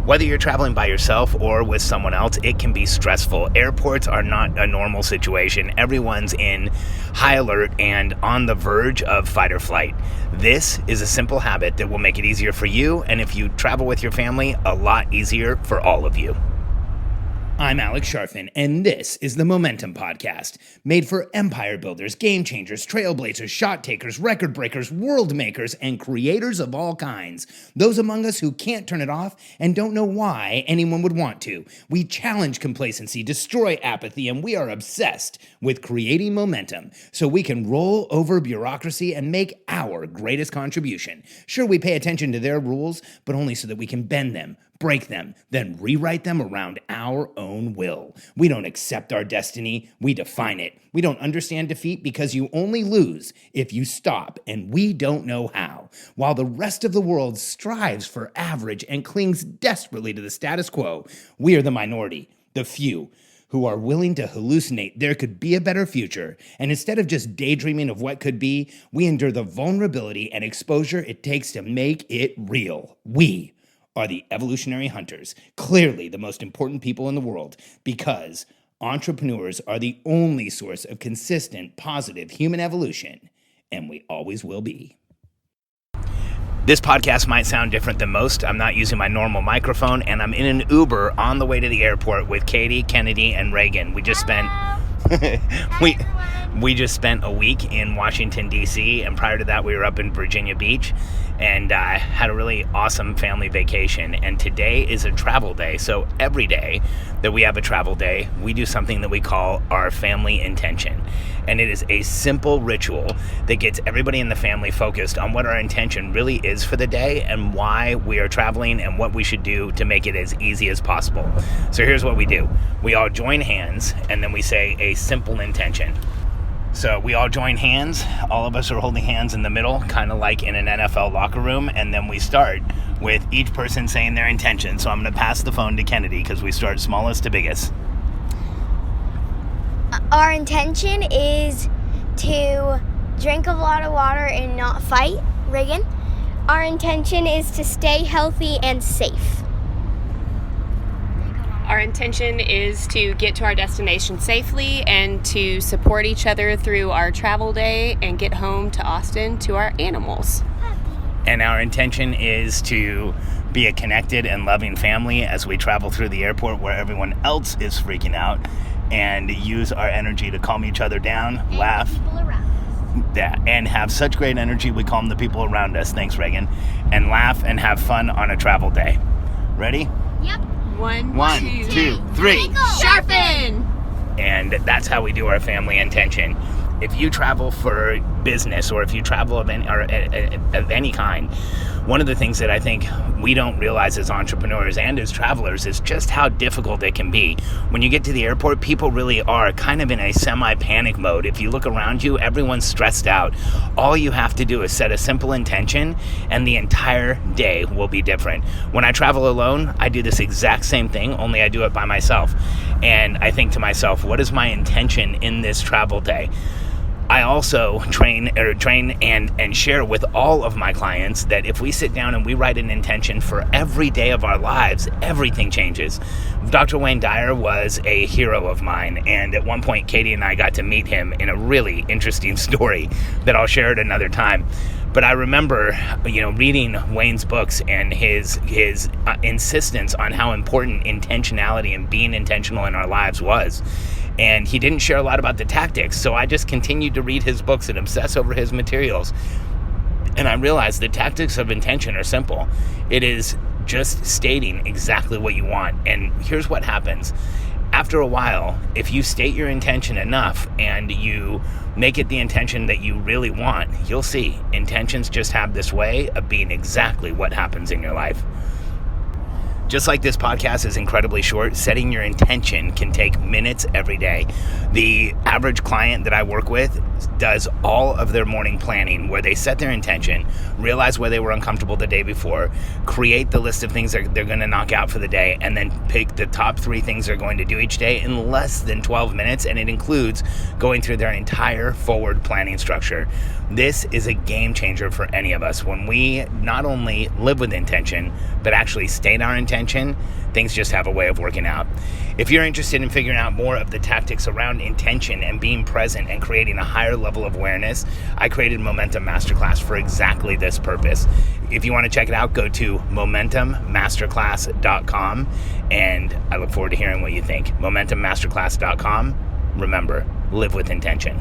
Whether you're traveling by yourself or with someone else, it can be stressful. Airports are not a normal situation. Everyone's in high alert and on the verge of fight or flight. This is a simple habit that will make it easier for you, and if you travel with your family, a lot easier for all of you. I'm Alex Sharfin, and this is the Momentum Podcast, made for empire builders, game changers, trailblazers, shot takers, record breakers, world makers, and creators of all kinds. Those among us who can't turn it off and don't know why anyone would want to. We challenge complacency, destroy apathy, and we are obsessed with creating momentum so we can roll over bureaucracy and make our greatest contribution. Sure, we pay attention to their rules, but only so that we can bend them, break them, then rewrite them around our own will. We don't accept our destiny, we define it. We don't understand defeat because you only lose if you stop, and we don't know how. While the rest of the world strives for average and clings desperately to the status quo, we are the minority, the few, who are willing to hallucinate there could be a better future, and instead of just daydreaming of what could be, we endure the vulnerability and exposure it takes to make it real. We are the evolutionary hunters, clearly the most important people in the world, because entrepreneurs are the only source of consistent, positive human evolution, and we always will be. This podcast might sound different than most. I'm not using my normal microphone, and I'm in an Uber on the way to the airport with Katie, Kennedy, and Reagan. We just spent we just spent a week in Washington, D.C., and prior to that, we were up in Virginia Beach, and had a really awesome family vacation. And today is a travel day, so every day that we have a travel day, we do something that we call our family intention. And it is a simple ritual that gets everybody in the family focused on what our intention really is for the day and why we are traveling and what we should do to make it as easy as possible. So here's what we do. We all join hands, and then we say a simple intention. So we all join hands, all of us are holding hands in the middle, kind of like in an NFL locker room, and then we start with each person saying their intention. So I'm going to pass the phone to Kennedy because we start smallest to biggest. Our intention is to drink a lot of water and not fight. Reagan? Our intention is to stay healthy and safe. Our intention is to get to our destination safely and to support each other through our travel day and get home to Austin to our animals. And our intention is to be a connected and loving family as we travel through the airport where everyone else is freaking out, and use our energy to calm each other down, and laugh, and have such great energy we calm the people around us. Thanks, Reagan. And laugh and have fun on a travel day. Ready? Yep. One, two, three. Sharpen! And that's how we do our family intention. If you travel for business, or if you travel of any kind, one of the things that I think we don't realize as entrepreneurs and as travelers is just how difficult it can be. When you get to the airport, people really are kind of in a semi-panic mode. If you look around you, everyone's stressed out. All you have to do is set a simple intention, and the entire day will be different. When I travel alone, I do this exact same thing, only I do it by myself. And I think to myself, what is my intention in this travel day? I also train and share with all of my clients that if we sit down and we write an intention for every day of our lives, everything changes. Dr. Wayne Dyer was a hero of mine, and at one point Katie and I got to meet him in a really interesting story that I'll share at another time. But I remember, reading Wayne's books and his insistence on how important intentionality and being intentional in our lives was. And he didn't share a lot about the tactics, so I just continued to read his books and obsess over his materials. And I realized the tactics of intention are simple. It is just stating exactly what you want. And here's what happens. After a while, if you state your intention enough and you make it the intention that you really want, you'll see intentions just have this way of being exactly what happens in your life. Just like this podcast is incredibly short, setting your intention can take minutes every day. The average client that I work with does all of their morning planning where they set their intention, realize where they were uncomfortable the day before, create the list of things they're going to knock out for the day, and then pick the top 3 things they're going to do each day in less than 12 minutes, and it includes going through their entire forward planning structure. This is a game changer for any of us when we not only live with intention, but actually state our intention intention, things just have a way of working out. If you're interested in figuring out more of the tactics around intention and being present and creating a higher level of awareness, I created Momentum Masterclass for exactly this purpose. If you want to check it out, go to MomentumMasterclass.com, and I look forward to hearing what you think. MomentumMasterclass.com. Remember, live with intention.